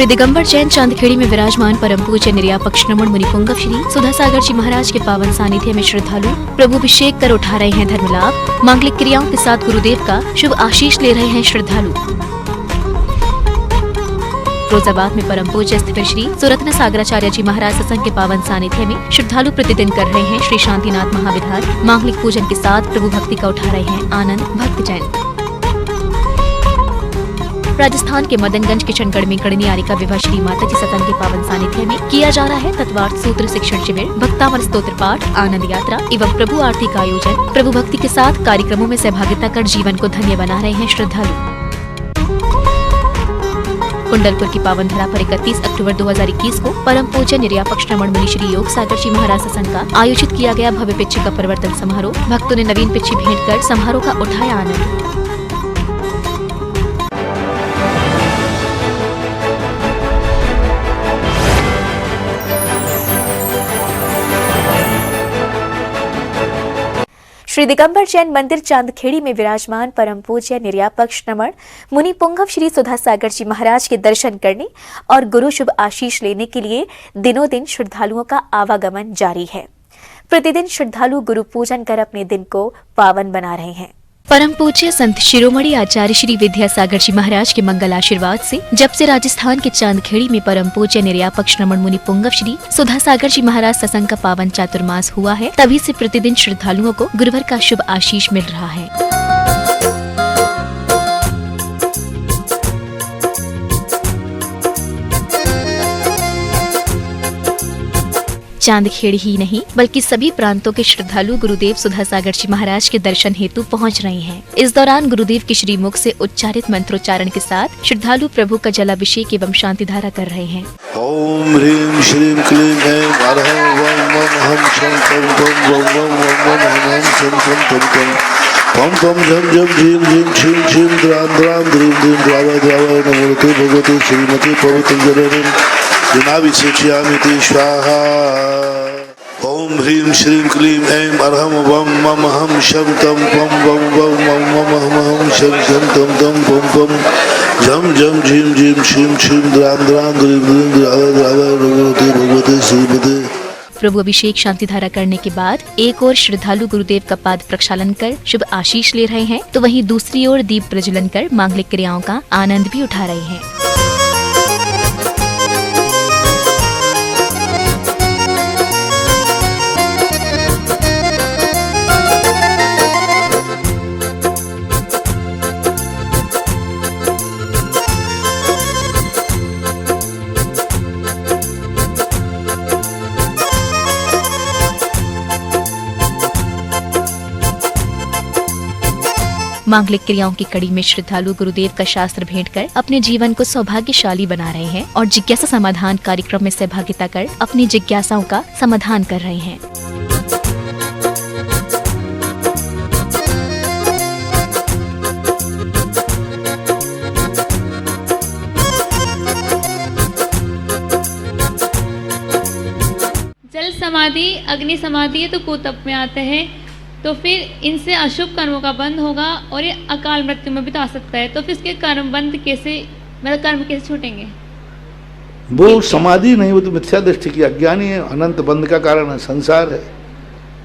श्री दिगंबर जैन चांदखेड़ी में विराजमान परम पूज्य निर्यापक्षनमण मुनिपुंगव श्री सुधासागर जी महाराज के पावन सानिध्य में श्रद्धालु प्रभु अभिषेक कर उठा रहे हैं धर्म लाभ। मांगलिक क्रियाओं के साथ गुरुदेव का शुभ आशीष ले रहे हैं श्रद्धालु। फिरोजाबाद में परम पूज्य स्थित श्री सुरत्न सागराचार्य जी महाराज सत्संग के पावन सानिध्य में श्रद्धालु प्रतिदिन कर रहे हैं श्री शांतिनाथ महाविधान। मांगलिक पूजन के साथ प्रभु भक्ति का उठा रहे हैं आनंद। भक्त जैन राजस्थान के मदनगंज किशनगढ़ में गणनियारिका विवाह श्री माता जी सत्संग के पावन सानिध्य में किया जा रहा है तत्वार्थ सूत्र शिक्षण शिविर, भक्तामर स्तोत्र पाठ, आनंद यात्रा एवं प्रभु आरती का आयोजन। प्रभु भक्ति के साथ कार्यक्रमों में सहभागिता कर जीवन को धन्य बना रहे हैं श्रद्धालु। कुंडलपुर की पावन धरा पर 31 अक्टूबर 2021 को परम पूज्य निर्यापक्षनमण मुनि श्री योग सागर जी महाराज सत्संग का आयोजित किया गया भव्य पिच्छी का परिवर्तन समारोह। भक्तों ने नवीन पिच्छी भेंट कर समारोह का उठाया आनंद। श्री दिगंबर जैन मंदिर चांदखेड़ी में विराजमान परम पूज्य निर्यापक्षनमण मुनिपुंगव श्री सुधासागर जी महाराज के दर्शन करने और गुरु शुभ आशीष लेने के लिए दिनों दिन श्रद्धालुओं का आवागमन जारी है। प्रतिदिन श्रद्धालु गुरु पूजन कर अपने दिन को पावन बना रहे हैं। परम पूज्य संत शिरोमणि आचार्य श्री विद्यासागर जी महाराज के मंगल आशीर्वाद से जब से राजस्थान के चांदखेड़ी में परम पूज्य निर्यापक्षनमण मुनिपुंगव श्री सुधासागर जी महाराज सत्संग का पावन चातुर्मास हुआ है, तभी से प्रतिदिन श्रद्धालुओं को गुरुवर का शुभ आशीष मिल रहा है। चांदखेड़ी ही नहीं बल्कि सभी प्रांतों के श्रद्धालु गुरुदेव सुधासागर जी महाराज के दर्शन हेतु पहुंच रहे हैं। इस दौरान गुरुदेव के श्रीमुख से उच्चारित मंत्रोच्चारण के साथ श्रद्धालु प्रभु का जलाभिषेक एवं शांति धारा कर रहे हैं। ओम ह्रीं श्रीं क्लीं ऐं अरहं वं मं हं शं तं तं वं वं वं वं हं हं शं शं तं तं पं पं झं झं झीं झीं क्षीं क्षीं द्रां द्रां द्रीं द्रीं द्रावय द्रावय नमोते भगवते श्रीमते पवित्रजननीं दिनाभिषेक्ष्यामि स्वाहा। ओम ह्रीं श्रीं क्लीं ऐं अरहं वं मं हं शं तं पं वं वं वं मं हं शं शं तं तं पं पं झं झं झीं झीं क्षीं क्षीं द्रां द्रां द्रीं द्रीं द्रावय द्रावय नमोते भगवते श्रीमते। प्रभु अभिषेक शांति धारा करने के बाद एक ओर श्रद्धालु गुरुदेव का पाद प्रक्षालन कर शुभ आशीष ले रहे हैं, तो वहीं दूसरी ओर दीप प्रज्वलन कर मांगलिक क्रियाओं का आनंद भी उठा रहे हैं। मांगलिक क्रियाओं की कड़ी में श्रद्धालु गुरुदेव का शास्त्र भेंट कर अपने जीवन को सौभाग्यशाली बना रहे हैं और जिज्ञासा समाधान कार्यक्रम में सहभागिता कर अपनी जिज्ञासाओं का समाधान कर रहे हैं। जल समाधि, अग्नि समाधि तो कुतप में आते हैं, तो फिर इनसे अशुभ कर्मों का बंध होगा और ये अकाल मृत्यु में भी तो आ सकता है। तो फिर इसके कर्म बंध कैसे, मतलब कर्म कैसे छूटेंगे? वो समाधि नहीं, वो तो मिथ्या दृष्टि की अज्ञानी है। अनंत बंध का कारण है संसार है,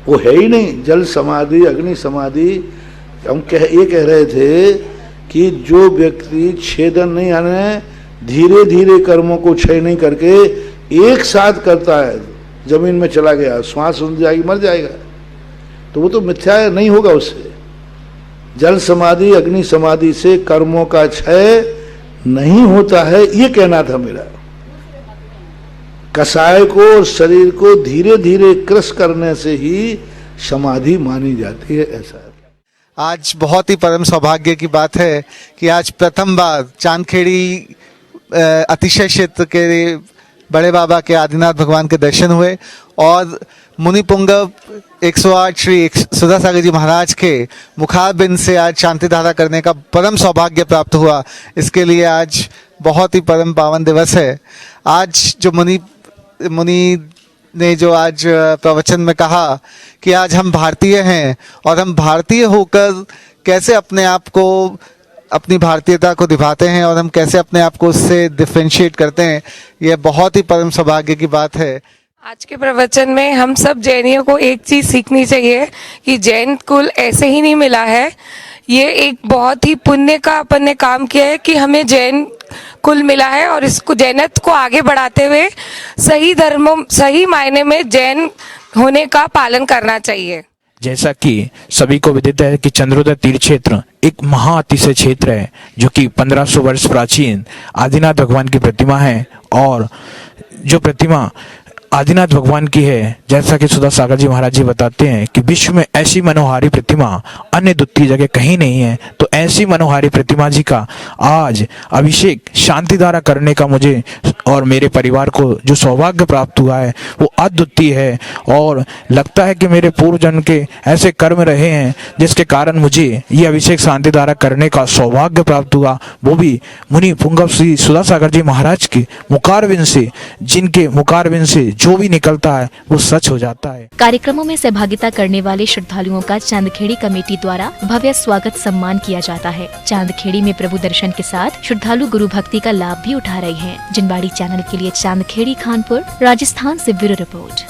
वो है ही नहीं। जल समाधि, अग्नि समाधि, हम ये कह रहे थे कि जो व्यक्ति छेदन नहीं आने धीरे धीरे कर्मों को क्षय नहीं करके एक साथ करता है, जमीन में चला गया, श्वास रुक जाएगी, मर जाएगा, तो वो तो मिथ्या नहीं होगा उससे। जल समाधि, अग्नि समाधि से कर्मों का क्षय नहीं होता है, ये कहना था मेरा। कसाय को और शरीर को धीरे धीरे क्रश करने से ही समाधि मानी जाती है, ऐसा है। आज बहुत ही परम सौभाग्य की बात है कि आज प्रथम बार चांदखेड़ी अतिशय क्षेत्र के बड़े बाबा के आदिनाथ भगवान के दर्शन हुए और मुनिपुंगव 108 श्री सुधासागर जी महाराज के मुखारबिंद से आज शांति धारा करने का परम सौभाग्य प्राप्त हुआ। इसके लिए आज बहुत ही परम पावन दिवस है। आज जो मुनि ने जो आज प्रवचन में कहा कि आज हम भारतीय हैं और हम भारतीय होकर कैसे अपने आप को अपनी भारतीयता को दिखाते हैं और हम कैसे अपने आप को उससे डिफरेंशिएट करते हैं, यह बहुत ही परम सौभाग्य की बात है। आज के प्रवचन में हम सब जैनियों को एक चीज सीखनी चाहिए कि जैन कुल ऐसे ही नहीं मिला है। ये एक बहुत ही पुण्य का अपन ने काम किया है कि हमें जैन कुल मिला है और इसको जैनत्व को आगे बढ़ाते हुए सही धर्मों सही मायने में जैन होने का पालन करना चाहिए। जैसा कि सभी को विदित है कि चंद्रोदय तीर्थ क्षेत्र एक महाअतिशय क्षेत्र है जो कि 1500 वर्ष प्राचीन आदिनाथ भगवान की प्रतिमा है। और जो प्रतिमा आदिनाथ भगवान की है, जैसा कि सुधा सागर जी महाराज जी बताते हैं कि विश्व में ऐसी मनोहारी प्रतिमा अन्य द्वितीय जगह कहीं नहीं है। तो ऐसी मनोहारी प्रतिमा जी का आज अभिषेक शांतिधारा करने का मुझे और मेरे परिवार को जो सौभाग्य प्राप्त हुआ है वो अद्वितीय है। और लगता है कि मेरे पूर्व जन्म के ऐसे कर्म रहे हैं जिसके कारण मुझे ये अभिषेक शांतिधारा करने का सौभाग्य प्राप्त हुआ, वो भी मुनि पुंगव श्री सुधा सागर जी महाराज के मुखारविंद से, जिनके मुखारविंद से जो भी निकलता है वो सच हो जाता है। कार्यक्रमों में सहभागिता करने वाले श्रद्धालुओं का चांदखेड़ी कमेटी द्वारा भव्य स्वागत सम्मान किया जाता है। चांदखेड़ी में प्रभु दर्शन के साथ श्रद्धालु गुरु भक्ति का लाभ भी उठा रहे हैं। जिनवाड़ी चैनल के लिए चांदखेड़ी खानपुर राजस्थान से ब्यूरो रिपोर्ट।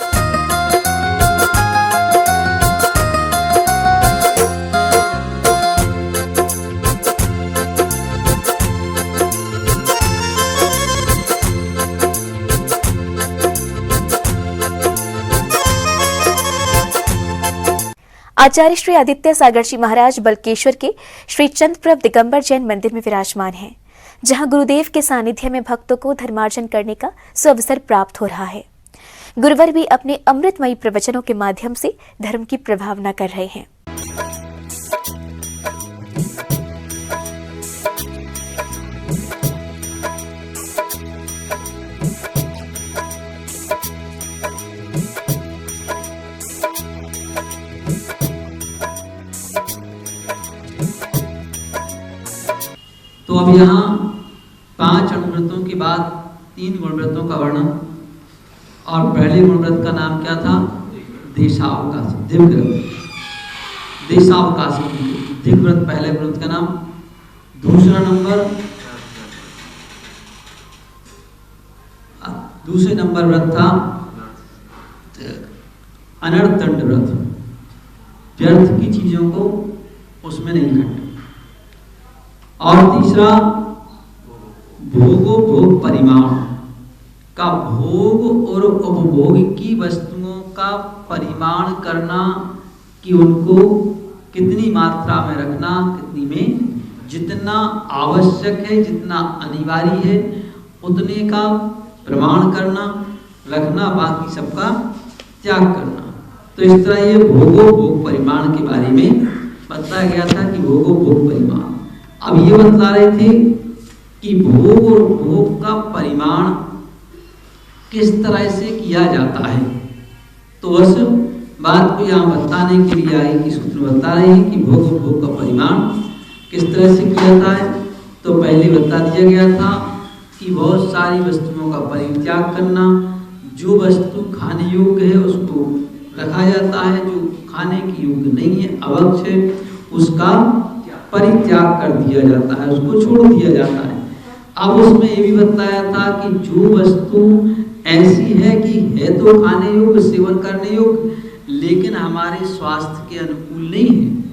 आचार्य श्री आदित्य सागर जी महाराज बलकेश्वर के श्री चंद्रप्रभ दिगंबर जैन मंदिर में विराजमान हैं, जहां गुरुदेव के सानिध्य में भक्तों को धर्मार्जन करने का सुअवसर प्राप्त हो रहा है। गुरुवर भी अपने अमृतमयी प्रवचनों के माध्यम से धर्म की प्रभावना कर रहे हैं। तो अब यहाँ 5 अणुव्रतों के बाद 3 गुणव्रतों का वर्णन। और पहले गुणव्रत का नाम क्या था? देशावकाश, दिव्यव्रत, देशावकाश दिव्यव्रत पहले व्रत का नाम। दूसरे नंबर व्रत था अनर्थदंड व्रत, व्यर्थ की चीजों को उसमें नहीं घटना। और तीसरा भोगोपभोग परिमाण का, भोग और उपभोग की वस्तुओं का परिमाण करना कि उनको कितनी मात्रा में रखना, कितनी में, जितना आवश्यक है, जितना अनिवार्य है उतने का प्रमाण करना, रखना, बाकी सबका त्याग करना। तो इस तरह ये भोगोपभोग परिमाण के बारे में बताया गया था कि भोगोपभोग परिमाण। अब ये बता रहे थे कि भोग और उपभोग का परिमाण किस तरह से किया जाता है। तो उस बात को यहाँ बताने के लिए आए कि सूत्र बता रहे हैं कि भोग और उपभोग का परिमाण किस तरह से किया जाता है। तो पहले बता दिया गया था कि बहुत सारी वस्तुओं का परित्याग करना, जो वस्तु खाने योग्य है उसको रखा जाता है, जो खाने की योग्य नहीं है, अवक्ष है, उसका परित्याग कर दिया जाता है, उसको छोड़ दिया जाता है। अब उसमें ये भी बताया था कि जो वस्तु ऐसी है कि है तो खाने योग्य, सेवन करने योग्य, लेकिन हमारे स्वास्थ्य के अनुकूल नहीं है।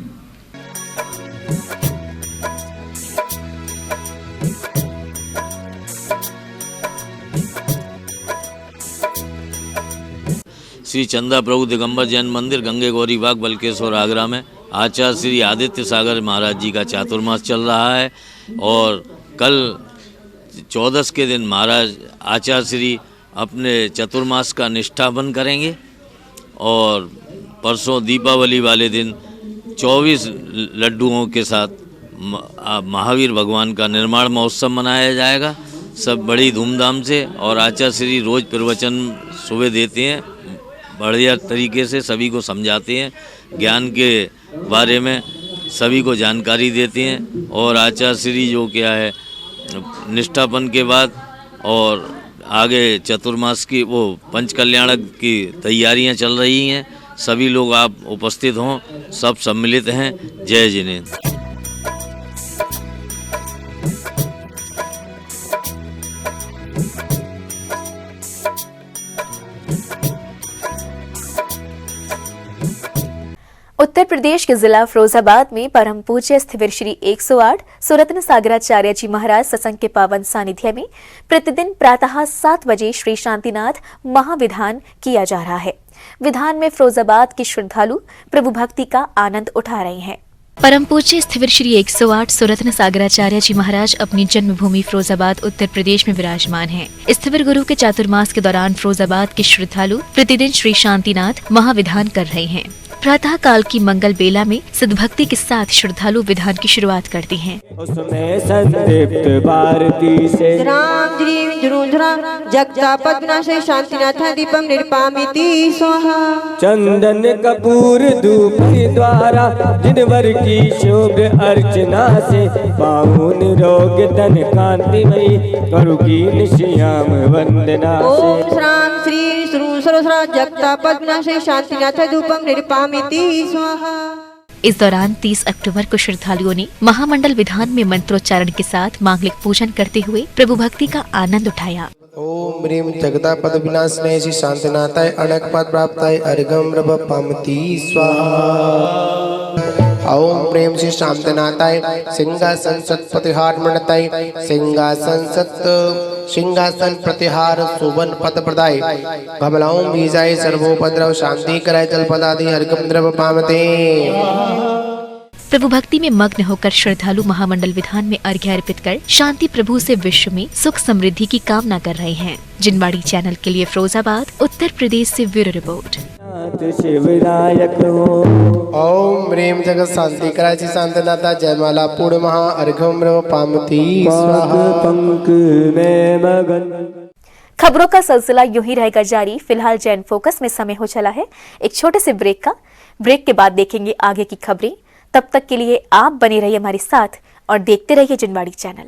श्री चंदा प्रभु दिगंबर जैन मंदिर, गंगे गौरी बाग, बलकेश्वर, आगरा में आचार्य श्री आदित्य सागर महाराज जी का चातुर्मास चल रहा है। और कल 14 के दिन महाराज आचार्य श्री अपने चतुर्मास का निष्ठापन करेंगे और परसों दीपावली वाले दिन 24 लड्डुओं के साथ महावीर भगवान का निर्माण महोत्सव मनाया जाएगा, सब बड़ी धूमधाम से। और आचार्य श्री रोज प्रवचन सुबह देते हैं, बढ़िया तरीके से सभी को समझाते हैं, ज्ञान के बारे में सभी को जानकारी देते हैं। और आचार्य श्री जो क्या है निष्ठापन के बाद और आगे चतुर्मास की वो पंच कल्याणक की तैयारियां चल रही हैं। सभी लोग आप उपस्थित हों, सब सम्मिलित हैं। जय जिनेन्द्र। उत्तर प्रदेश के जिला फिरोजाबाद में परम पूज्य स्थिविर श्री 108 सुरत्न सागराचार्य जी महाराज सत्संग के पावन सानिध्य में प्रतिदिन प्रातः 7 बजे श्री शांतिनाथ महाविधान किया जा रहा है। विधान में फिरोजाबाद के श्रद्धालु प्रभु भक्ति का आनंद उठा रहे हैं। परम पूज्य स्थिविर श्री 108 सुरत्न सागराचार्य जी महाराज अपनी जन्मभूमि फिरोजाबाद उत्तर प्रदेश में विराजमान हैं। स्थिविर गुरु के चातुर्मास के दौरान फिरोजाबाद के श्रद्धालु प्रतिदिन श्री शांतिनाथ महाविधान कर रहे हैं। प्रातः काल की मंगल बेला में सद्भक्ति के साथ श्रद्धालु विधान की शुरुआत करते हैं। उसमें संदीप्त भारती से राम द्रीम ध्रुंधरा जगता पद्मनाशे शांतिनाथ दीपम निर्पामिति स्वाहा। चंदन कपूर धूप द्वारा दिनभर की शुभ अर्चना से पाहुन रोग धन कांतिमयी करुकी श्याम वंदना से। ओम श्राम श्री सर्वसरा जगता पद्मनाशे शांतिनाथ धूपम निर्पामिति स्वाहा। इस दौरान 30 अक्टूबर को श्रद्धालुओं ने महामंडल विधान में मंत्रोच्चारण के साथ मांगलिक पूजन करते हुए प्रभु भक्ति का आनंद उठाया। ओम ह्रीं जगता पद विनाशने श्री शांतिनाथाय अनक पद प्राप्ताय अर्घम पामति स्वाहा। ओम प्रेम श्री शांतिनाथाय सिंहासन सत्प्रतिहार मणताय सिंहासन प्रतिहार सुवन पद प्रदाय कमलाओं बीजाय सर्वोपद्रव शांति कराय जलपदादि अर्घम द्रव पामते। प्रभु भक्ति में मग्न होकर श्रद्धालु महामंडल विधान में अर्घ्य अर्पित कर शांति प्रभु से विश्व में सुख समृद्धि की कामना कर रहे हैं। जिनवाड़ी चैनल के लिए फिरोजाबाद उत्तर प्रदेश से ब्यूरो रिपोर्ट। शिवरायक हो। ओम ह्रीं जगत शांति कराय श्री शांतिनाथा जयमाला पूर्णमहा अर्घम द्रव पामति स्वाहा। पंख में मगन। खबरों का सिलसिला यूं ही रहेगा जारी। फिलहाल जैन फोकस में समय हो चला है एक छोटे से ब्रेक का। ब्रेक के बाद देखेंगे आगे की खबरें। तब तक के लिए आप बने रहिए हमारे साथ और देखते रहिए जिनवाड़ी चैनल।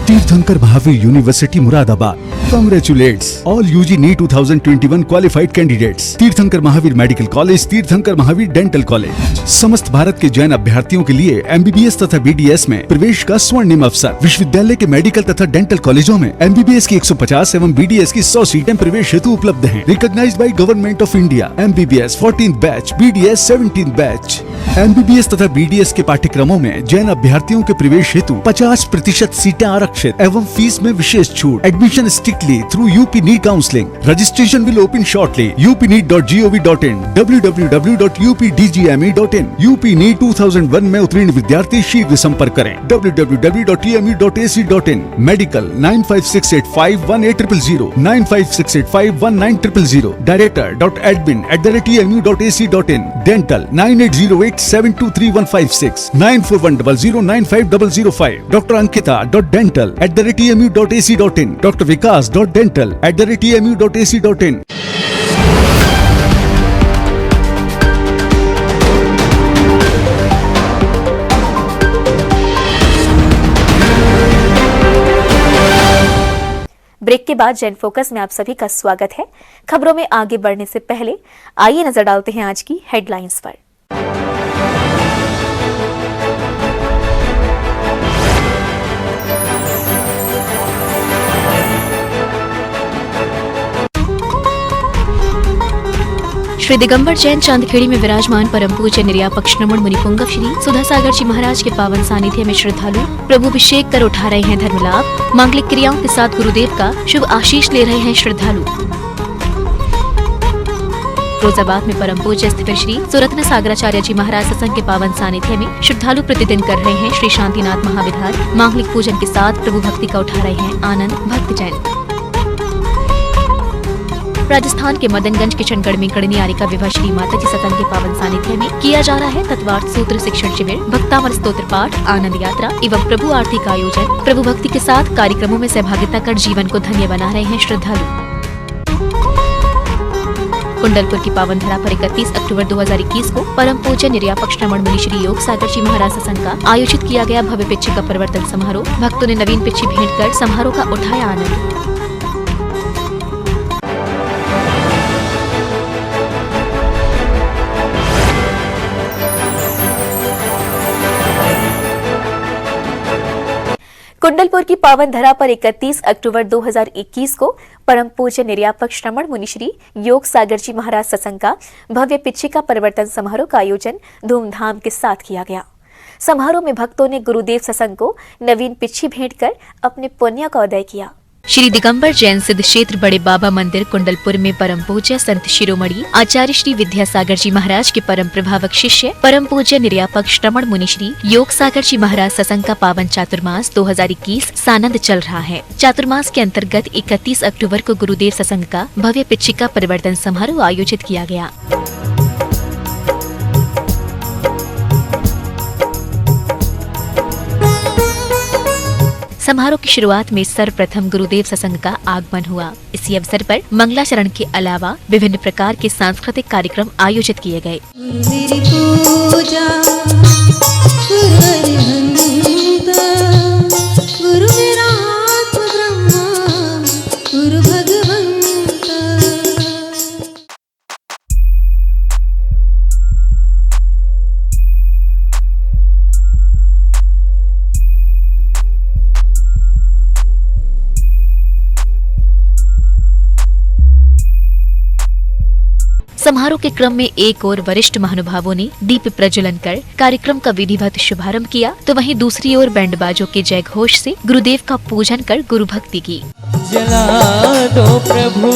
तीर्थंकर Mahavir university Moradabad Congratulates all UG NEET 2021 qualified candidates. तीर्थंकर महावीर मेडिकल कॉलेज, तीर्थंकर महावीर डेंटल कॉलेज समस्त भारत के जैन अभ्यर्थियों के लिए MBBS तथा BDS में प्रवेश का स्वर्णिम अवसर। विश्वविद्यालय के मेडिकल तथा डेंटल कॉलेजों में MBBS की 150 एवं BDS की 100 सीटें प्रवेश हेतु उपलब्ध हैं। Recognised by Government of India. MBBS 14th batch, BDS 17th batch. MBBS तथा BDS के पाठ्यक्रमों में जैन अभ्यर्थियों के प्रवेश हेतु 50% सीटें आरक्षित एवं फीस में विशेष छूट। Admission strictly through UP NEET counseling. Registration will open shortly. upneet.gov.in, www.updgme.in. UP NEET 2001 में उत्तीर्ण विद्यार्थी शीघ्र संपर्क करें। www.tmu.ac.in. Medical 956851800, 956851900. Director.admin@tmu.ac.in. Dental 9808723156, 9410095005. Dr. Ankita.dental@tmu.ac.in. Dr. Vikas.dental@tmu.ac.in. Break के बाद जैन फोकस में आप सभी का स्वागत है। खबरों में आगे बढ़ने से पहले आइए नजर डालते हैं आज की हेडलाइंस पर। श्री दिगंबर जैन चांदखेड़ी में विराजमान परम पूज्य निर्यापक्षनमण मुनिपुंगव श्री सुधासागर जी महाराज के पावन सानिध्य में श्रद्धालु प्रभुभिषेक कर उठा रहे हैं धर्म लाभ। मांगलिक क्रियाओं के साथ गुरुदेव का शुभ आशीष ले रहे हैं श्रद्धालु। फिरोजाबाद में परम पूज्य स्थिविर श्री सुरत्न सागराचार्य जी महाराज सत्संग के पावन सानिध्य में श्रद्धालु प्रतिदिन कर रहे हैं श्री शांतिनाथ महाविधान। मांगलिक पूजन के साथ प्रभु भक्ति का उठा रहे हैं आनंद। भक्तजन राजस्थान के मदनगंज किशनगढ़ में गणनी आरिका विवाह श्री माता जी सत्संग के पावन सानिध्य में किया जा रहा है तत्वार्थ सूत्र शिक्षण शिविर, भक्तावर स्तोत्र पाठ, आनंद यात्रा एवं प्रभु आरती का आयोजन। प्रभु भक्ति के साथ कार्यक्रमों में सहभागिता कर जीवन को धन्य बना रहे हैं श्रद्धालु। कुंडलपुर की पावन धरा पर 31 अक्टूबर 2021 को परम पूज्य निर्यापक्षनमण मुनि श्री योग सागर जी महाराज सत्संग का आयोजित किया गया भव्य पिच्छी का परिवर्तन समारोह। भक्तों ने नवीन पिच्छी भेंट कर समारोह का उठाया आनंद। कुंडलपुर की पावन धरा पर 31 अक्टूबर 2021 को परम पूज्य निर्यापक श्रमण मुनिश्री योग सागर जी महाराज सत्संग का भव्य पिच्छिका परिवर्तन समारोह का आयोजन धूमधाम के साथ किया गया। समारोह में भक्तों ने गुरुदेव सत्संग को नवीन पिच्छी भेंट कर अपने पुण्य का उदय किया। श्री दिगंबर जैन सिद्ध क्षेत्र बड़े बाबा मंदिर कुंडलपुर में परम पूज्य संत शिरोमणि आचार्य श्री विद्यासागर जी महाराज के परम प्रभावक शिष्य परम पूज्य निर्यापक श्रमण मुनिश्री योग सागर जी महाराज सत्संग का पावन चातुर्मास 2021 सानंद चल रहा है। चातुर्मास के अंतर्गत 31 अक्टूबर को गुरुदेव सत्संग का भव्य पिच्छिका परिवर्तन समारोह आयोजित किया गया। समारोह की शुरुआत में सर्वप्रथम गुरुदेव सत्संग का आगमन हुआ। इसी अवसर पर मंगलाचरण के अलावा विभिन्न प्रकार के सांस्कृतिक कार्यक्रम आयोजित किए गए। मेरी पूजा गुरु मेरा आत्म ब्रह्मा गुरु भगवंता। समारोह के क्रम में एक और वरिष्ठ महानुभावों ने दीप प्रज्वलन कर कार्यक्रम का विधिवत शुभारंभ किया, तो वहीं दूसरी ओर बैंड बाजों के जय घोष से गुरुदेव का पूजन कर गुरु भक्ति की। जला दो प्रभु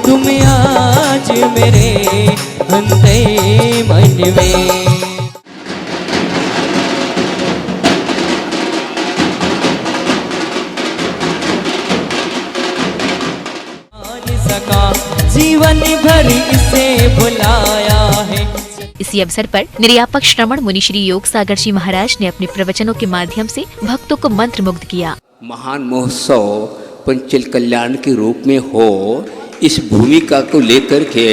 तुम आज मेरे अंतः मन में। जीवन भर इसे बुलाया है। इसी अवसर पर निर्यापक श्रमण मुनिश्री योग सागर जी महाराज ने अपने प्रवचनों के माध्यम से भक्तों को मंत्रमुग्ध किया। महान महोत्सव पंचल कल्याण के रूप में हो, इस भूमिका को लेकर के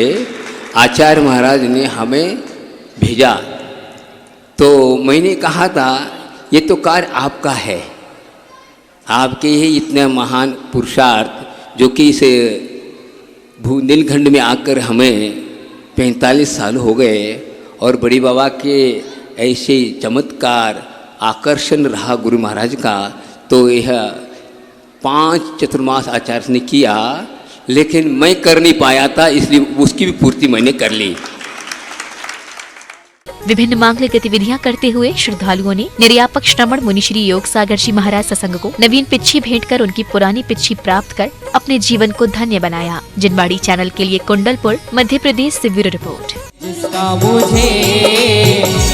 आचार्य महाराज ने हमें भेजा, तो मैंने कहा था ये तो कार्य आपका है, आपके ही इतना महान पुरुषार्थ जो कि इस बुंदेलखंड में आकर हमें 45 साल हो गए और बड़ी बाबा के ऐसे चमत्कार आकर्षण रहा गुरु महाराज का, तो यह 5 चतुर्मास आचार्य ने किया, लेकिन मैं कर नहीं पाया था, इसलिए उसकी भी पूर्ति मैंने कर ली। विभिन्न मांगलिक गतिविधियां करते हुए श्रद्धालुओं ने निर्यापक श्रमण मुनिश्री योग सागर जी महाराज सत्संग को नवीन पिच्छी भेंट कर उनकी पुरानी पिच्छी प्राप्त कर अपने जीवन को धन्य बनाया। जिनवाड़ी चैनल के लिए कुंडलपुर मध्य प्रदेश से ब्यूरो रिपोर्ट। जिसका मुझे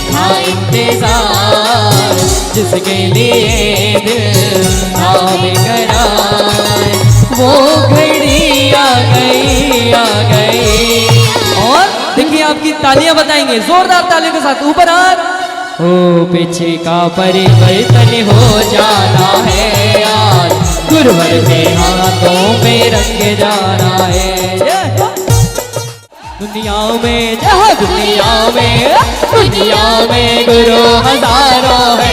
था इंतजार, जिसके लिए दिल था बेकरार, वो घड़ी आ गई। और देखिए आपकी तालियां बताएंगे जोरदार तालियों के साथ, ऊपर हाथ। ओ पीछे का परिवर्तन हो जाना है आज, गुरुवर के हाथों में रंग जाना है। दुनिया में जहाँ दुनिया में गुरु हजारों है,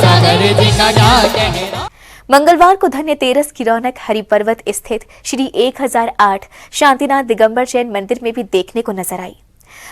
सागर जी का क्या कहना। मंगलवार को धन्यतेरस की रौनक हरिपर्वत स्थित श्री 1008 शांतिनाथ दिगंबर जैन मंदिर में भी देखने को नजर आई।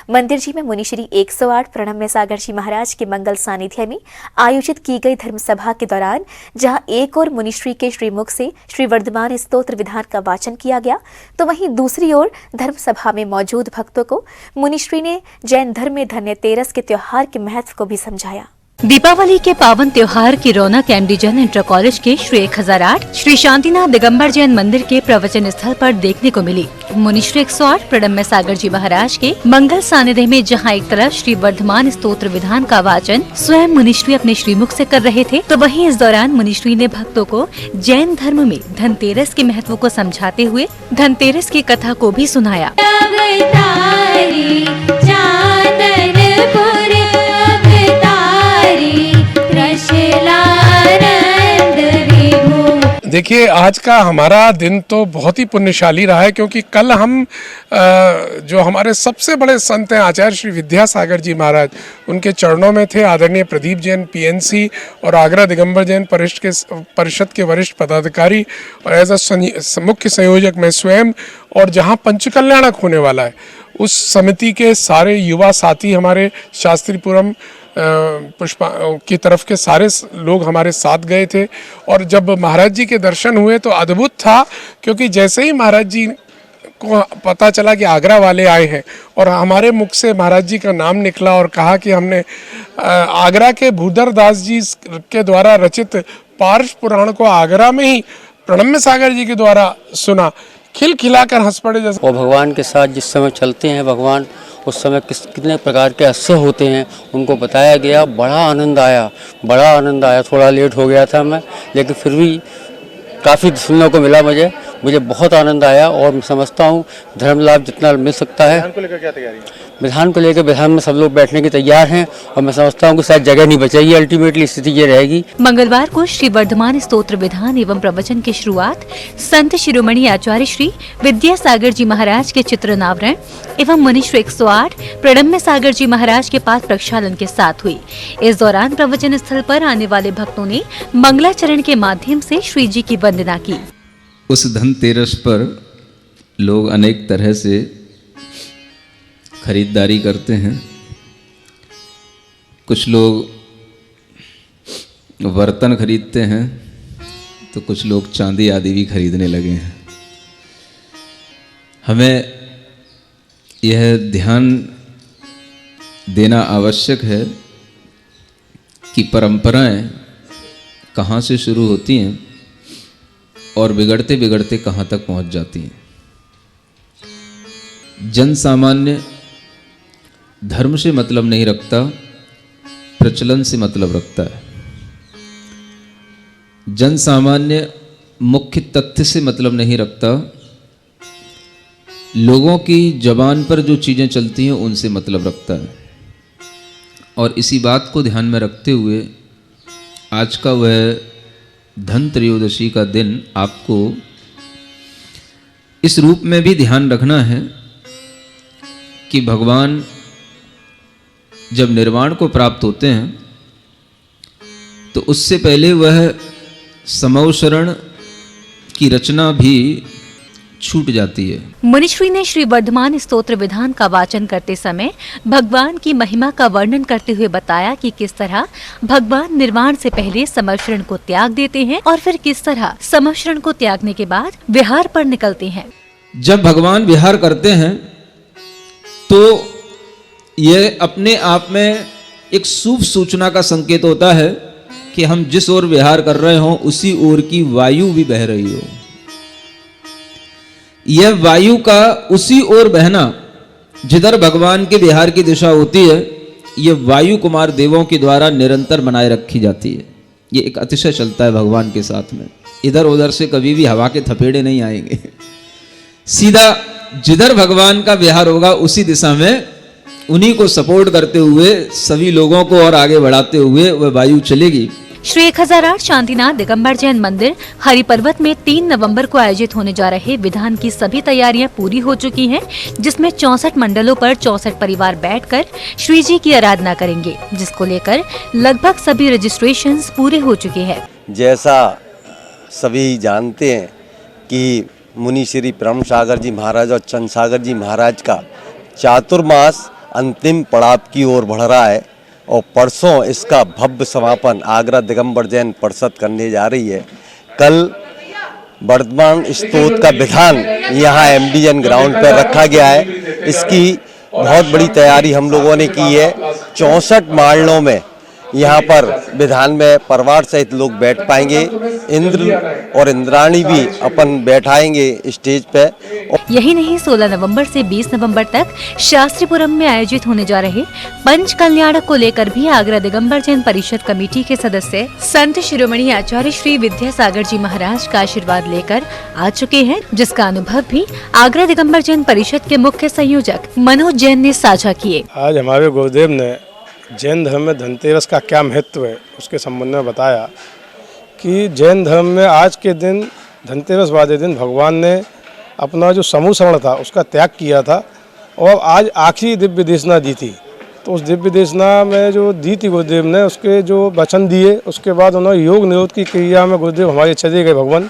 मंदिर जी में मुनिश्री 108 प्रणम्य सागर जी महाराज के मंगल सानिध्य में आयोजित की गई धर्म सभा के दौरान जहां एक और मुनिश्री के श्रीमुख से श्री वर्धमान स्तोत्र विधान का वाचन किया गया, तो वहीं दूसरी ओर धर्म सभा में मौजूद भक्तों को मुनिश्री ने जैन धर्म में धन्यतेरस के त्योहार के महत्व को भी समझाया। दीपावली के पावन त्योहार की रौनक एमडी जैन इंटर कॉलेज के श्री 1008 श्री शांतिनाथ दिगंबर जैन मंदिर के प्रवचन स्थल पर देखने को मिली। मुनिश्री 108 प्रणम्य सागर जी महाराज के मंगल सानिध्य में जहां एक तरफ श्री वर्धमान स्तोत्र विधान का वाचन स्वयं मुनिश्री अपने श्रीमुख से कर रहे थे, तो वहीं इस दौरान मुनिश्री ने भक्तों को जैन धर्म में धनतेरस के महत्व को समझाते हुए धनतेरस की कथा को भी सुनाया। देखिए, आज का हमारा दिन तो बहुत ही पुण्यशाली रहा है, क्योंकि कल हम जो हमारे सबसे बड़े संत हैं आचार्य श्री विद्यासागर जी महाराज, उनके चरणों में थे। आदरणीय प्रदीप जैन पीएनसी और आगरा दिगंबर जैन परिषद के वरिष्ठ पदाधिकारी और एज अ मुख्य संयोजक मैं स्वयं, और जहां पंचकल्याणक होने वाला है उस समिति के सारे युवा साथी हमारे शास्त्रीपुरम पुष्पा की तरफ के सारे लोग हमारे साथ गए थे। और जब महाराज जी के दर्शन हुए तो अद्भुत था, क्योंकि जैसे ही महाराज जी को पता चला कि आगरा वाले आए हैं और हमारे मुख से महाराज जी का नाम निकला और कहा कि हमने आगरा के भूधर दास जी के द्वारा रचित पार्श पुराण को आगरा में ही प्रणम्य सागर जी के द्वारा सुना, खिलखिलाकर हंस पड़े जैसे। और भगवान के साथ जिस समय चलते हैं भगवान, उस समय कितने प्रकार के हास्य होते हैं उनको बताया गया। बड़ा आनंद आया। थोड़ा लेट हो गया था मैं, लेकिन फिर भी काफ़ी सुनने को मिला मुझे बहुत आनंद आया। और मैं समझता हूँ धर्म लाभ जितना मिल सकता है। विधान को लेकर क्या तैयारी है? विधान में सब लोग बैठने के तैयार हैं और मैं समझता हूँ कि शायद जगह नहीं बचेगी, अल्टीमेटली स्थिति ये रहेगी। मंगलवार को श्री वर्धमान स्तोत्र विधान एवं प्रवचन की शुरुआत संत शिरोमणि आचार्य श्री विद्यासागर जी महाराज के चित्रनावरण एवं मुनिश्री 108 प्रणम्य सागर जी महाराज के पाठ प्रक्षालन के साथ हुई। इस दौरान प्रवचन स्थल पर आने वाले भक्तों ने मंगलाचरण के माध्यम से श्री जी की वंदना की। उस धनतेरस पर लोग अनेक तरह से खरीदारी करते हैं। कुछ लोग बर्तन खरीदते हैं तो कुछ लोग चांदी आदि भी खरीदने लगे हैं। हमें यह ध्यान देना आवश्यक है कि परंपराएं कहाँ से शुरू होती हैं और बिगड़ते बिगड़ते कहाँ तक पहुँच जाती हैं। जन सामान्य धर्म से मतलब नहीं रखता, प्रचलन से मतलब रखता है। जन सामान्य मुख्य तथ्य से मतलब नहीं रखता, लोगों की जबान पर जो चीज़ें चलती हैं उनसे मतलब रखता है। और इसी बात को ध्यान में रखते हुए आज का वह धन त्रयोदशी का दिन आपको इस रूप में भी ध्यान रखना है कि भगवान जब निर्वाण को प्राप्त होते हैं तो उससे पहले वह समवशरण की रचना भी छूट जाती है। मुनिश्री ने श्री वर्धमान स्तोत्र विधान का वाचन करते समय भगवान की महिमा का वर्णन करते हुए बताया कि किस तरह भगवान निर्वाण से पहले समवशरण को त्याग देते हैं और फिर किस तरह समवशरण को त्यागने के बाद विहार पर निकलते हैं। जब भगवान विहार करते हैं तो यह अपने आप में एक शुभ सूचना का संकेत होता है कि हम जिस ओर विहार कर रहे हों उसी ओर की वायु भी बह रही हो। यह वायु का उसी ओर बहना जिधर भगवान के विहार की दिशा होती है, यह वायु कुमार देवों के द्वारा निरंतर बनाए रखी जाती है। ये एक अतिशय चलता है भगवान के साथ में। इधर उधर से कभी भी हवा के थपेड़े नहीं आएंगे। सीधा जिधर भगवान का विहार होगा उसी दिशा में उन्हीं को सपोर्ट करते हुए सभी लोगों को और आगे बढ़ाते हुए वह वायु चलेगी। श्री 1008 शांतिनाथ दिगंबर जैन मंदिर हरिपर्वत में 3 नवंबर को आयोजित होने जा रहे विधान की सभी तैयारियां पूरी हो चुकी हैं, जिसमें 64 मंडलों पर 64 परिवार बैठकर श्री जी की आराधना करेंगे, जिसको लेकर लगभग सभी रजिस्ट्रेशंस पूरे हो चुके हैं। जैसा सभी जानते हैं कि मुनि श्री प्रणम्य सागर जी महाराज और चंद सागर जी महाराज का चातुर्मास अंतिम पड़ाव की ओर बढ़ रहा है और परसों इसका भव्य समापन आगरा दिगंबर जैन परिषद करने जा रही है। कल वर्धमान स्तोत्र का विधान यहाँ MD ग्राउंड पर रखा गया है। इसकी बहुत बड़ी तैयारी हम लोगों ने की है। 64 मालनों में यहाँ पर विधान में परिवार सहित लोग बैठ पाएंगे। इंद्र और इंद्राणी भी अपन बैठाएंगे स्टेज पे। यही नहीं, 16 नवंबर से 20 नवंबर तक शास्त्रीपुरम में आयोजित होने जा रहे पंच कल्याणक को लेकर भी आगरा दिगंबर जैन परिषद कमेटी के सदस्य संत शिरोमणि आचार्य श्री विद्यासागर जी महाराज का आशीर्वाद लेकर आ चुके हैं, जिसका अनुभव भी आगरा दिगंबर जैन परिषद के मुख्य संयोजक मनोज जैन ने साझा किए। आज हमारे गुरुदेव ने जैन धर्म में धनतेरस का क्या महत्व है उसके संबंध में बताया कि जैन धर्म में आज के दिन धनतेरस वाले दिन भगवान ने अपना जो समूह श्रवण था उसका त्याग किया था और आज आखिरी दिव्य देशना दी थी। तो उस दिव्य देशना में जो दी थी गुरुदेव ने, उसके जो वचन दिए उसके बाद उन्होंने योग निरोध की क्रिया में गुरुदेव हमारे चले गए भगवान।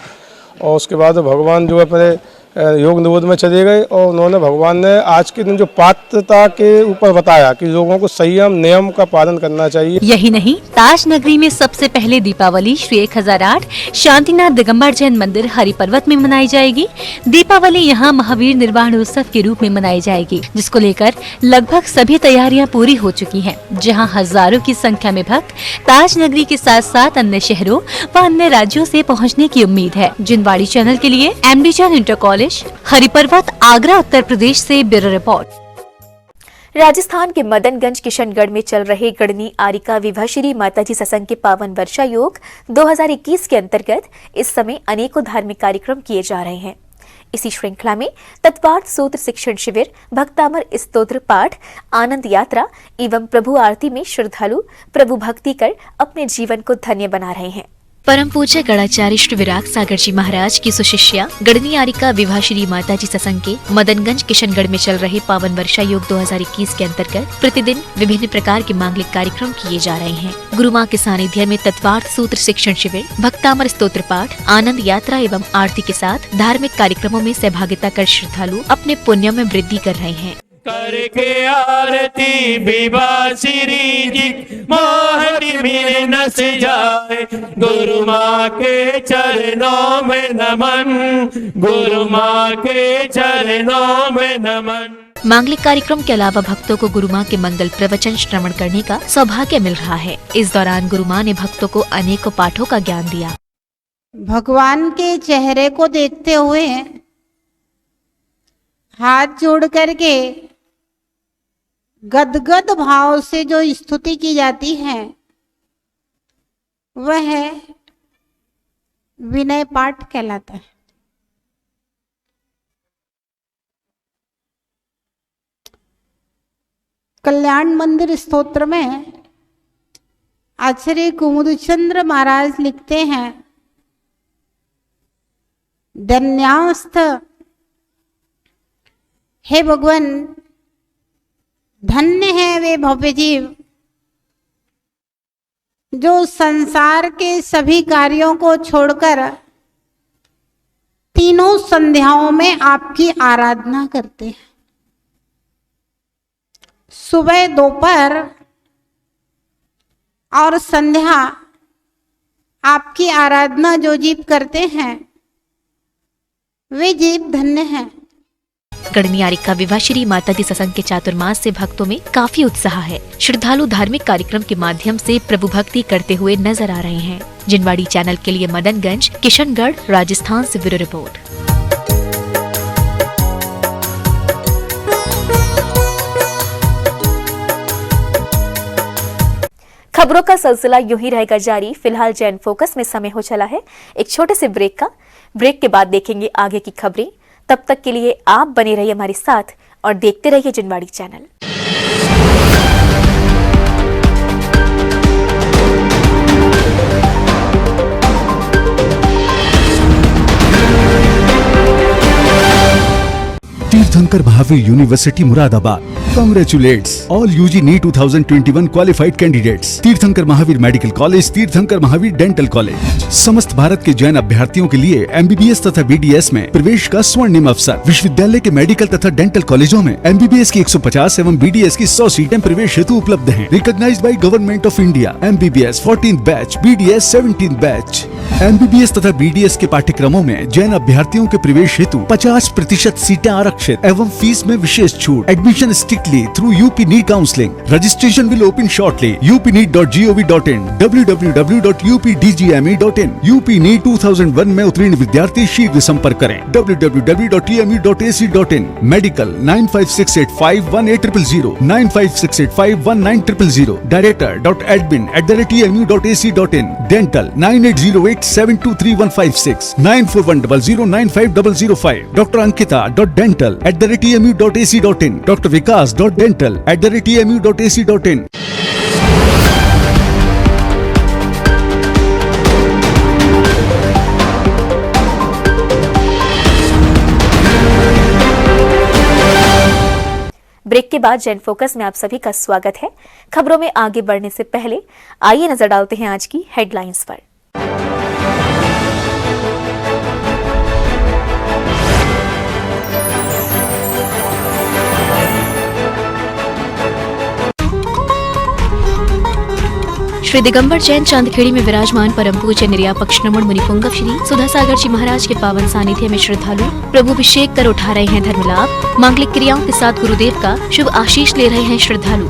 और उसके बाद भगवान जो अपने योग निरोध में चले गए और उन्होंने भगवान ने आज के दिन जो पात्रता के ऊपर बताया कि लोगों को संयम नियम का पालन करना चाहिए। यही नहीं, ताज नगरी में सबसे पहले दीपावली श्री 1008 शांतिनाथ दिगंबर जैन मंदिर हरिपर्वत में मनाई जाएगी। दीपावली यहाँ महावीर निर्वाण उत्सव के रूप में मनाई जाएगी, जिसको लेकर लगभग सभी तैयारियां पूरी हो चुकी हैं। जहां हजारों की संख्या में भक्त ताज नगरी के साथ साथ अन्य शहरों व अन्य राज्यों से पहुंचने की उम्मीद है। जिनवाड़ी चैनल के लिए MD Jain inter college, Hariparvat, Agra, Uttar Pradesh से ब्यूरो रिपोर्ट। राजस्थान के मदनगंज किशनगढ़ में चल रहे गढ़नी आरिका विवाह श्री माताजी सत्संग के पावन वर्षा योग 2021 के अंतर्गत इस समय अनेकों धार्मिक कार्यक्रम किए जा रहे हैं। इसी श्रृंखला में तत्वार्थ सूत्र शिक्षण शिविर, भक्तामर स्तोत्र पाठ, आनंद यात्रा एवं प्रभु आरती में श्रद्धालु प्रभु भक्ति कर अपने जीवन को धन्य बना रहे हैं। परम पूज्य गणाचार्य श्री विराग सागर जी महाराज की सुशिष्या गढ़नी आरिका विवाह श्री माताजी सत्संग के मदनगंज किशनगढ़ में चल रहे पावन वर्षा योग 2021 के अंतर्गत प्रतिदिन विभिन्न प्रकार के मांगलिक कार्यक्रम किए जा रहे हैं। गुरु माँ के सानिध्य में तत्वार्थ सूत्र शिक्षण शिविर, भक्तामर स्तोत्र पाठ, आनंद यात्रा एवं आरती के साथ धार्मिक कार्यक्रमों में सहभागिता कर श्रद्धालु अपने पुण्य में वृद्धि कर रहे हैं। करके आरती विवाह श्री जी मोहनी मेरे नस जाए, गुरु माँ के चरणों में नमन, गुरु माँ के चरणों में नमन। मांगलिक कार्यक्रम के अलावा भक्तों को गुरु माँ के मंगल प्रवचन श्रवण करने का सौभाग्य मिल रहा है। इस दौरान गुरु माँ ने भक्तों को अनेकों पाठों का ज्ञान दिया। भगवान के चेहरे को देखते हुए हाथ जोड़ करके गदगद भाव से जो स्तुति की जाती है वह विनय पाठ कहलाता है। कल्याण मंदिर स्तोत्र में आचार्य कुमुदचंद्र महाराज लिखते हैं, धन्यास्त हे भगवान, धन्य है वे भव्य जीव जो संसार के सभी कार्यों को छोड़कर तीनों संध्याओं में आपकी आराधना करते हैं। सुबह, दोपहर और संध्या आपकी आराधना जो जीव करते हैं वे जीव धन्य हैं। गढ़नी आरिका विवाह श्री माताजी सत्संग के चातुर्मास से भक्तों में काफी उत्साह है। श्रद्धालु धार्मिक कार्यक्रम के माध्यम से प्रभु भक्ति करते हुए नजर आ रहे हैं। जिनवाड़ी चैनल के लिए मदनगंज, किशनगढ़, राजस्थान से ब्यूरो रिपोर्ट। खबरों का सिलसिला यूं ही रहेगा जारी। फिलहाल जैन फोकस में समय हो चला है एक छोटे से ब्रेक का। ब्रेक के बाद देखेंगे आगे की खबरें। तब तक के लिए आप बने रहिए हमारे साथ और देखते रहिए जिनवाड़ी चैनल। तीर्थंकर Mahavir university Moradabad congratulates all UG NEET 2021 qualified candidates। तीर्थंकर महावीर मेडिकल कॉलेज, तीर्थंकर महावीर डेंटल कॉलेज समस्त भारत के जैन अभ्यर्थियों के लिए MBBS तथा BDS में प्रवेश का स्वर्णिम अवसर। विश्वविद्यालय के मेडिकल तथा डेंटल कॉलेजों में MBBS की 150 एवं BDS की 100 सीटें प्रवेश हेतु उपलब्ध हैं। Recognised by Government of India. MBBS 14th batch, BDS 17th batch. MBBS तथा BDS के पाठ्यक्रमों में जैन अभ्यर्थियों के प्रवेश हेतु 50% सीटें आरक्षित एवं फीस में विशेष छूट। Admission strictly through UP NEET counseling. Registration will open shortly. upneet.gov.in, www.updgme.in। UP NEET 2001 में उत्तीर्ण विद्यार्थी शीघ्र संपर्क करें। www.tmu.ac.in। Medical 9568518000, 9568519000। director.admin@tmu.ac.in। dental 9808723156, 9410095005। Dr. Ankita.dental@tmu.ac.in। Dr. Vikas.dental@tmu.ac.in। Break के बाद जैन फोकस में आप सभी का स्वागत है। खबरों में आगे बढ़ने से पहले आइए नजर डालते हैं आज की हेडलाइंस पर। श्री दिगंबर जैन चांदखेड़ी में विराजमान परम पूज्य निर्यापक श्रमण मुनि पुंगव श्री सुधा सागर जी महाराज के पावन सानिध्य में श्रद्धालु प्रभु अभिषेक कर उठा रहे हैं धर्म लाभ। मांगलिक क्रियाओं के साथ गुरुदेव का शुभ आशीष ले रहे हैं श्रद्धालु।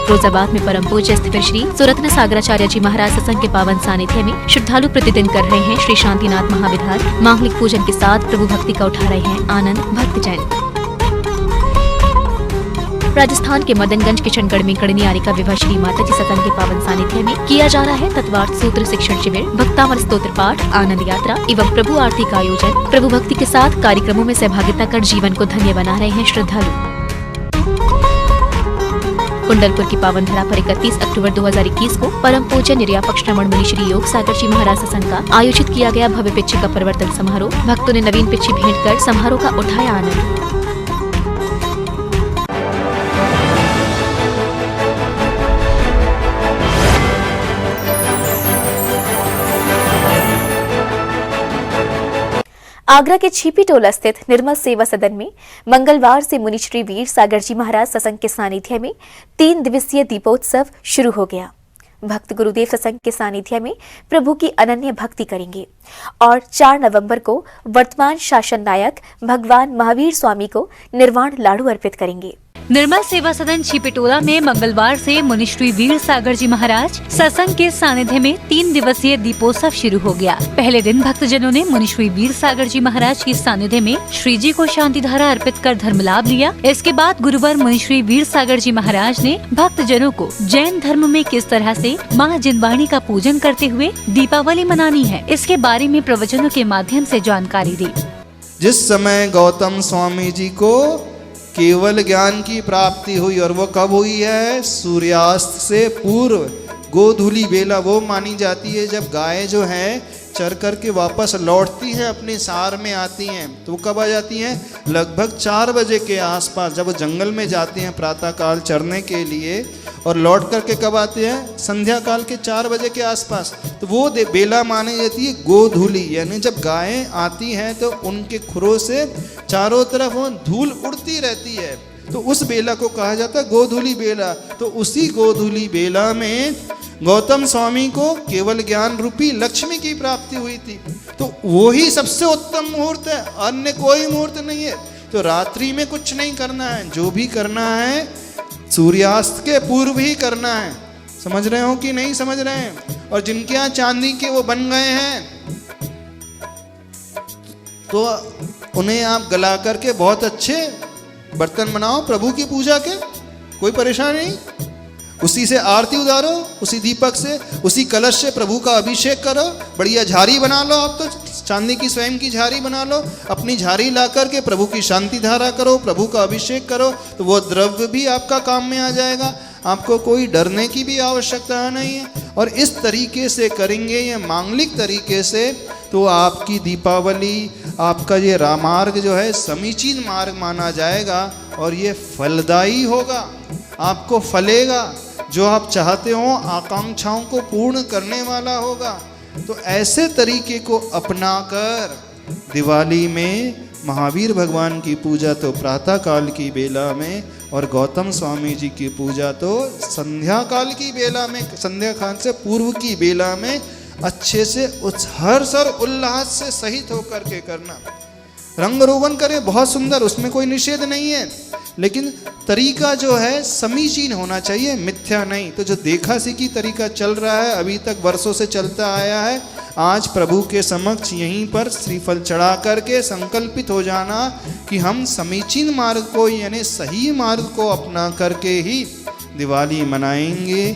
फिरोजाबाद में परम पूज्य स्थित श्री सुरत्न सागराचार्य जी महाराज सत्संग के पावन सानिध्य में श्रद्धालु प्रतिदिन कर रहे हैं श्री शांतिनाथ महाविधान। मांगलिक पूजन के साथ प्रभु भक्ति का उठा रहे हैं आनंद। भक्त जैन राजस्थान के मदनगंज किशनगढ़ में गणनी आरिका विवाह श्री माता जी सत्संग के पावन सानिध्य में किया जा रहा है तत्वार्थ सूत्र शिक्षण शिविर, भक्तामर स्तोत्र पाठ, आनंद यात्रा एवं प्रभु आरती का आयोजन। प्रभु भक्ति के साथ कार्यक्रमों में सहभागिता कर जीवन को धन्य बना रहे हैं श्रद्धालु। कुंडलपुर की पावन धरा पर 31 अक्टूबर 2021 को परम पूज्य निर्यापक श्रमण मुनि श्री योग सागर जी महाराज सत्संग का आयोजित किया गया भव्य पिच्छ का परिवर्तन समारोह। भक्तों ने नवीन पिच्छ भेंट कर समारोह का उठाया आनंद। आगरा के छिपी टोला स्थित निर्मल सेवा सदन में मंगलवार से मुनि श्री वीर सागर जी महाराज सत्संग के सानिध्य में 3 दिवसीय दीपोत्सव शुरू हो गया। भक्त गुरुदेव सत्संग के सानिध्य में प्रभु की अनन्य भक्ति करेंगे और 4 नवंबर को वर्तमान शासन नायक भगवान महावीर स्वामी को निर्वाण लाडू अर्पित करेंगे। निर्मल सेवा सदन छिपिटोला में मंगलवार से मुनि श्री वीर सागर जी महाराज सत्संग के सानिध्य में 3 दिवसीय दीपोत्सव शुरू हो गया। पहले दिन भक्तजनों ने मुनि श्री वीर सागर जी महाराज के सानिध्य में श्री जी को शांति धारा अर्पित कर धर्म लाभ लिया। इसके बाद गुरुवार मुनि श्री वीर सागर जी महाराज ने भक्तजनों को जैन धर्म में किस तरह से माँ जिनवाणी का पूजन करते हुए दीपावली मनानी है, इसके बारे में प्रवचनों के माध्यम से जानकारी दी। जिस समय गौतम स्वामी जी को केवल ज्ञान की प्राप्ति हुई, और वो कब हुई है? सूर्यास्त से पूर्व गोधूली बेला वो मानी जाती है जब गाय जो है चर कर के वापस लौटती हैं, अपने सार में आती हैं। तो वो कब आ जाती हैं? लगभग 4 बजे के आसपास, जब वो जंगल में जाते हैं प्रातःकाल चरने के लिए, और लौट करके कब आते हैं? संध्या काल के 4 बजे के आसपास। तो वो बेला मानी जाती है गोधूली, यानी जब गायें आती हैं तो उनके खुरों से चारों तरफ वो धूल उड़ती रहती है, तो उस बेला को कहा जाता है गोधूली बेला। तो उसी गोधूली बेला में गौतम स्वामी को केवल ज्ञान रूपी लक्ष्मी की प्राप्ति हुई थी। तो वो ही सबसे उत्तम मुहूर्त है, अन्य कोई मुहूर्त नहीं है। तो रात्रि में कुछ नहीं करना है, जो भी करना है सूर्यास्त के पूर्व ही करना है। समझ रहे हो कि नहीं समझ रहे हैं? और जिनके यहाँ चांदी के वो बन गए हैं तो उन्हें आप गला करके बहुत अच्छे बर्तन बनाओ प्रभु की पूजा के, कोई परेशानी नहीं। उसी से आरती उतारो, उसी दीपक से, उसी कलश से प्रभु का अभिषेक करो। बढ़िया झारी बना लो, आप तो चांदी की स्वयं की झारी बना लो, अपनी झारी ला करके प्रभु की शांति धारा करो, प्रभु का अभिषेक करो, तो वो द्रव्य भी आपका काम में आ जाएगा। आपको कोई डरने की भी आवश्यकता नहीं है। और इस तरीके से करेंगे, ये मांगलिक तरीके से, तो आपकी दीपावली, आपका ये रामार्ग जो है समीचीन मार्ग माना जाएगा और ये फलदायी होगा, आपको फलेगा, जो आप चाहते हो आकांक्षाओं को पूर्ण करने वाला होगा। तो ऐसे तरीके को अपनाकर दिवाली में महावीर भगवान की पूजा तो प्रातः काल की बेला में, और गौतम स्वामी जी की पूजा तो संध्या काल की बेला में, संध्या काल से पूर्व की बेला में अच्छे से हर्ष और उल्लास से सहित होकर के करना। रंग रोगन करें, बहुत सुंदर, उसमें कोई निषेध नहीं है, लेकिन तरीका जो है समीचीन होना चाहिए, मिथ्या नहीं। तो जो देखा सीखी तरीका चल रहा है, अभी तक वर्षों से चलता आया है, आज प्रभु के समक्ष यहीं पर श्रीफल चढ़ा करके संकल्पित हो जाना कि हम समीचीन मार्ग को, यानी सही मार्ग को अपना करके ही दिवाली मनाएंगे।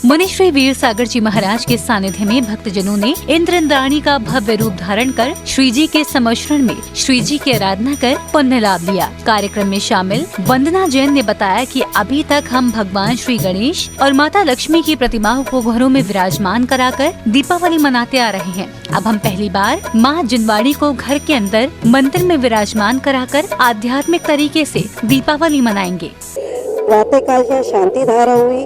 मुनि श्री वीर सागर जी महाराज के सानिध्य में भक्तजनों ने इंद्र इंद्राणी का भव्य रूप धारण कर श्री जी के समर्षण में श्री जी की आराधना कर पुण्य लाभ लिया। कार्यक्रम में शामिल वंदना जैन ने बताया कि अभी तक हम भगवान श्री गणेश और माता लक्ष्मी की प्रतिमाओं को घरों में विराजमान कराकर दीपावली मनाते आ रहे हैं। अब हम पहली बार माँ जिनवाणी को घर के अंदर मंदिर में विराजमान कराकर आध्यात्मिक तरीके से दीपावली मनाएंगे। प्रातः काल यहाँ शांति धारा हुई,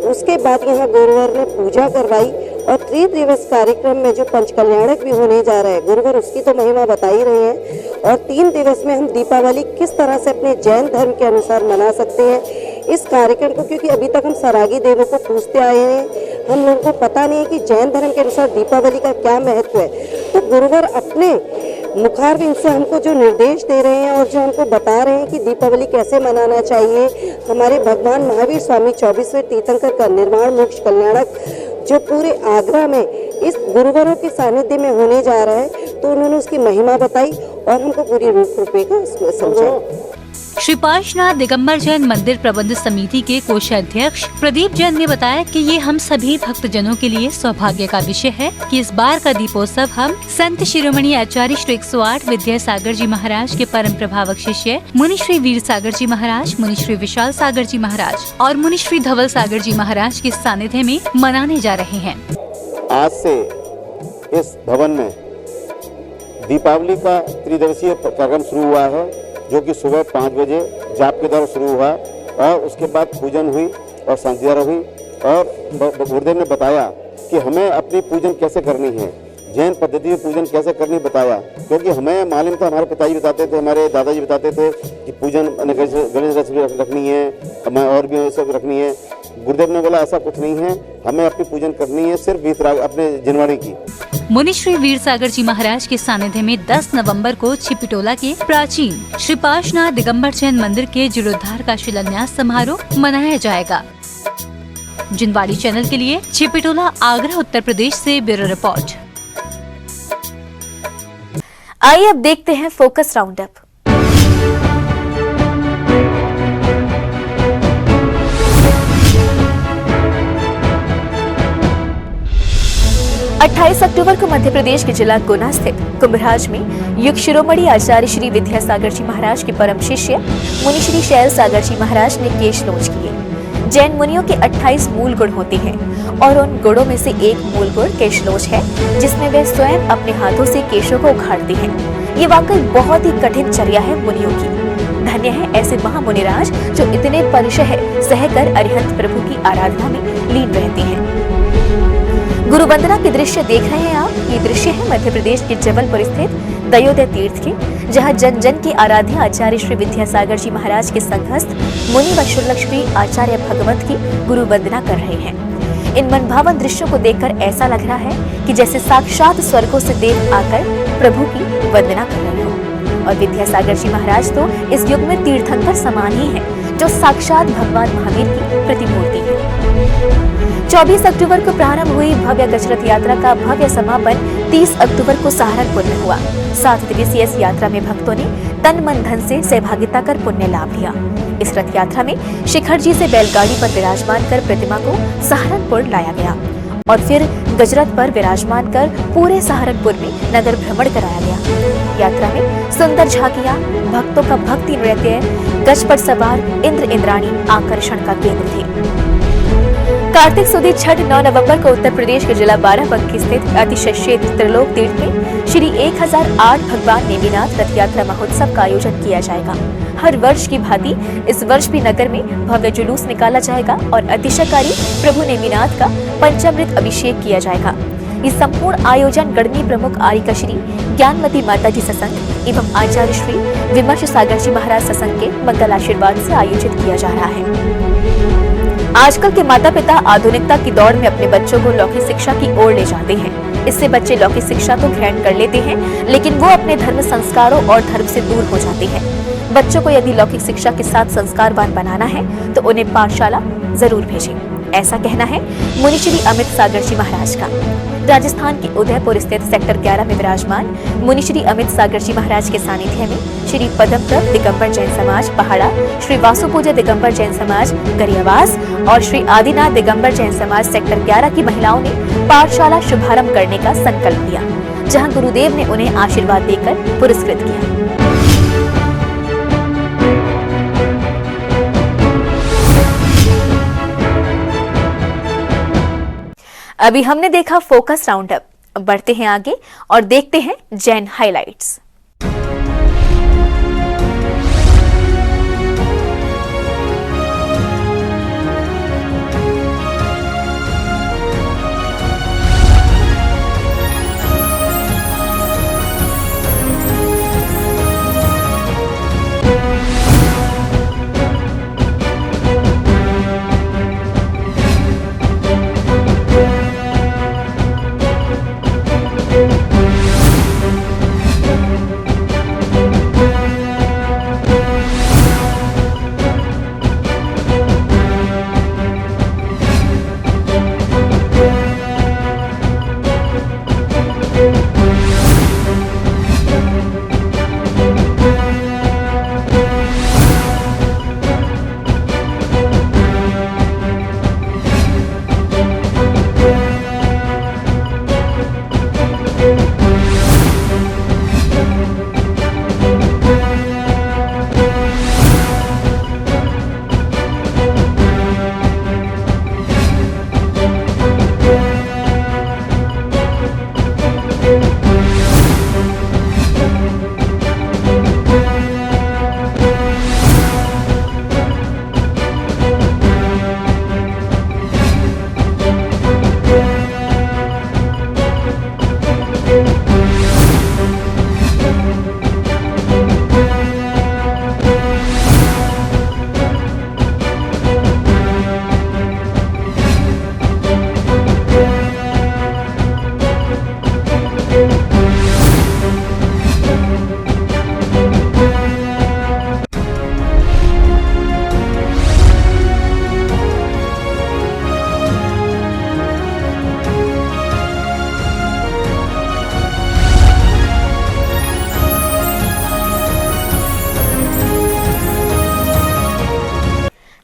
उसके बाद यहाँ गुरुवर ने पूजा करवाई, और 3 दिवस कार्यक्रम में जो पंचकल्याणक भी होने जा रहा है, गुरुवर उसकी तो महिमा बता ही रहे हैं। और 3 दिवस में हम दीपावली किस तरह से अपने जैन धर्म के अनुसार मना सकते हैं, इस कार्यक्रम को, क्योंकि अभी तक हम सरागी देवों को पूजते आए हैं, हम लोगों को पता नहीं है कि जैन धर्म के अनुसार दीपावली का क्या महत्व है। तो गुरुवर अपने मुखारबिंद से हमको जो निर्देश दे रहे हैं और जो हमको बता रहे हैं कि दीपावली कैसे मनाना चाहिए, हमारे भगवान महावीर स्वामी 24वें तीर्थंकर का निर्माण मोक्ष कल्याणक जो पूरे आगरा में इस गुरुवरों के सानिध्य में होने जा रहा है, तो उन्होंने उसकी महिमा बताई और हमको पूरी रूपरेखा उसमें समझाई। श्री पार्श्वनाथ दिगंबर जैन मंदिर प्रबंध समिति के कोषाध्यक्ष प्रदीप जैन ने बताया कि ये हम सभी भक्तजनों के लिए सौभाग्य का विषय है कि इस बार का दीपोत्सव हम संत शिरोमणि आचार्य श्री 108 विद्यासागर जी महाराज के परम प्रभावक शिष्य मुनि श्री वीर सागर जी महाराज, मुनि श्री विशाल सागर जी महाराज और मुनि श्री धवल सागर जी महाराज के सानिध्य में मनाने जा रहे हैं। आज से इस भवन में दीपावली का त्रिदिवसीय कार्यक्रम शुरू हुआ है, जो कि सुबह 5 बजे जाप के द्वारा शुरू हुआ और उसके बाद पूजन हुई और शांतिधारा हुई। और गुरुदेव ने बताया कि हमें अपनी पूजन कैसे करनी है, जैन पद्धति में पूजन कैसे करनी बताया, क्योंकि हमें मालूम था, हमारे पिताजी बताते थे, हमारे दादाजी बताते थे कि पूजन गणेश रथ भी रखनी है, हमें और भी सब रखनी है। गुरुदेव ने बोला ऐसा कुछ नहीं है, हमें अपनी पूजन करनी है सिर्फ अपने जनवाड़ी की। मुनि श्री वीर सागर जी महाराज के सानिध्य में 10 नवंबर को छिपिटोला के प्राचीन श्री पार्श्वनाथ दिगंबर जैन मंदिर के जीर्णोद्धार का शिलान्यास समारोह मनाया जाएगा। जिनवाड़ी चैनल के लिए छिपिटोला, आगरा, उत्तर प्रदेश से ब्यूरो रिपोर्ट। आइए अब देखते हैं फोकस राउंड अप। अट्ठाईस अक्टूबर को मध्य प्रदेश के जिला गुना स्थित कुंभराज में युग शिरोमणि आचार्य श्री विद्यासागर जी महाराज के परम शिष्य मुनि श्री शैल सागर जी महाराज ने केश नोच किए। जैन मुनियों के 28 मूल गुण होते हैं और उन गुणों में से एक मूल गुण केशलोच है, जिसमें वे स्वयं अपने हाथों से केशों को उखाड़ते हैं। ये वाकई बहुत ही कठिन चर्या है मुनियों की। धन्य है ऐसे महामुनिराज जो इतने परिशह सहकर अरिहंत प्रभु की आराधना में लीन रहते हैं। गुरु वंदना के दृश्य देख रहे हैं आप। ये दृश्य है मध्य प्रदेश के जबलपुर स्थित दयोदय तीर्थ के, जहां जन जन के आराध्य आचार्य श्री विद्यासागर जी महाराज के संघस्थ मुनि व शुल्लक्ष्मी आचार्य भगवत की गुरु वंदना कर रहे हैं। इन मनभावन दृश्यों को देखकर ऐसा लग रहा है कि जैसे साक्षात स्वर्गों से देव आकर प्रभु की वंदना कर रहे हो। और विद्यासागर जी महाराज तो इस युग में तीर्थंकर समान ही है, जो साक्षात भगवान महावीर की प्रतिमूर्ति है। 24 अक्टूबर को प्रारंभ हुई भव्य गज रथ यात्रा का भव्य समापन 30 अक्टूबर को सहारनपुर में हुआ। 7 दिवसीय इस यात्रा में भक्तों ने तन मन धन से सहभागिता कर पुण्य लाभ लिया। इस रथ यात्रा में शिखर जी से बैलगाड़ी पर विराजमान कर प्रतिमा को सहारनपुर लाया गया और फिर गजरथ पर विराजमान कर पूरे सहारनपुर में नगर भ्रमण कराया गया। यात्रा में सुंदर झांकियां, भक्तों का भक्ति नृत्य, गज पर सवार इंद्र इंद्राणी आकर्षण का केंद्र थे। कार्तिक सुदी छठ 9 नवंबर को उत्तर प्रदेश के जिला बाराबंकी स्थित अतिशय क्षेत्र त्रिलोक तीर्थ में श्री 1008 भगवान नेमिनाथ रथ यात्रा महोत्सव का आयोजन किया जाएगा। हर वर्ष की भांति इस वर्ष भी नगर में भव्य जुलूस निकाला जाएगा और अतिशयकारी प्रभु नेमिनाथ का पंचामृत अभिषेक किया जाएगा। इस संपूर्ण आयोजन गणनी प्रमुख आर्यिका श्री ज्ञानमती माता जी सत्संग एवं आचार्य श्री विमर्श सागर जी महाराज सत्संग के मंगल आशीर्वाद से आयोजित किया जा रहा है। आजकल के माता पिता आधुनिकता की दौड़ में अपने बच्चों को लौकिक शिक्षा की ओर ले जाते हैं। इससे बच्चे लौकिक शिक्षा तो ग्रहण कर लेते हैं, लेकिन वो अपने धर्म संस्कारों और धर्म से दूर हो जाते हैं। बच्चों को यदि लौकिक शिक्षा के साथ संस्कारवान बनाना है तो उन्हें पाठशाला जरूर भेजें। ऐसा कहना है मुनि श्री अमित सागर जी महाराज का। राजस्थान के उदयपुर स्थित सेक्टर 11 में विराजमान मुनि श्री अमित सागर जी महाराज के सानिध्य में श्री पद्मप्रभ दिगंबर जैन समाज पहाड़ा, श्री वासुपूजा दिगंबर जैन समाज गरियावास और श्री आदिनाथ दिगंबर जैन समाज सेक्टर 11 की महिलाओं ने पाठशाला शुभारंभ करने का संकल्प लिया, जहां गुरुदेव ने उन्हें आशीर्वाद देकर पुरस्कृत किया। अभी हमने देखा फोकस राउंड अप। अब बढ़ते हैं आगे और देखते हैं जैन हाइलाइट्स।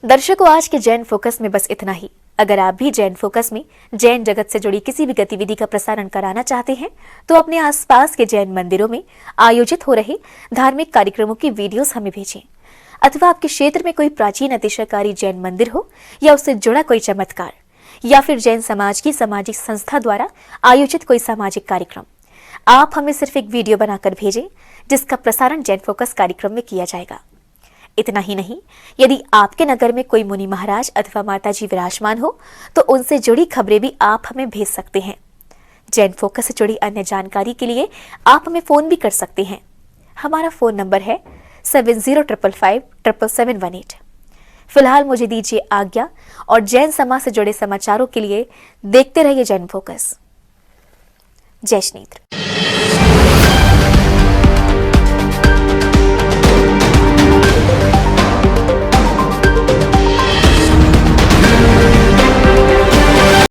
दर्शकों, आज के जैन फोकस में बस इतना ही। अगर आप भी जैन फोकस में जैन जगत से जुड़ी किसी भी गतिविधि का प्रसारण कराना चाहते हैं तो अपने आसपास के जैन मंदिरों में आयोजित हो रहे धार्मिक कार्यक्रमों की वीडियोस हमें भेजें, अथवा आपके क्षेत्र में कोई प्राचीन अतिशयकारी जैन मंदिर हो या उससे जुड़ा कोई चमत्कार, या फिर जैन समाज की सामाजिक संस्था द्वारा आयोजित कोई सामाजिक कार्यक्रम, आप हमें सिर्फ एक वीडियो बनाकर भेजें जिसका प्रसारण जैन फोकस कार्यक्रम में किया जाएगा। इतना ही नहीं, यदि आपके नगर में कोई मुनि महाराज अथवा माताजी विराजमान हो तो उनसे जुड़ी खबरें भी आप हमें भेज सकते हैं। जैन फोकस से जुड़ी अन्य जानकारी के लिए आप हमें फोन भी कर सकते हैं। हमारा फोन नंबर है 7055577718। फिलहाल मुझे दीजिए आज्ञा और जैन समाज से जुड़े समाचारों के लिए देखते रहिए जैन फोकस। जय श्री नेत्र।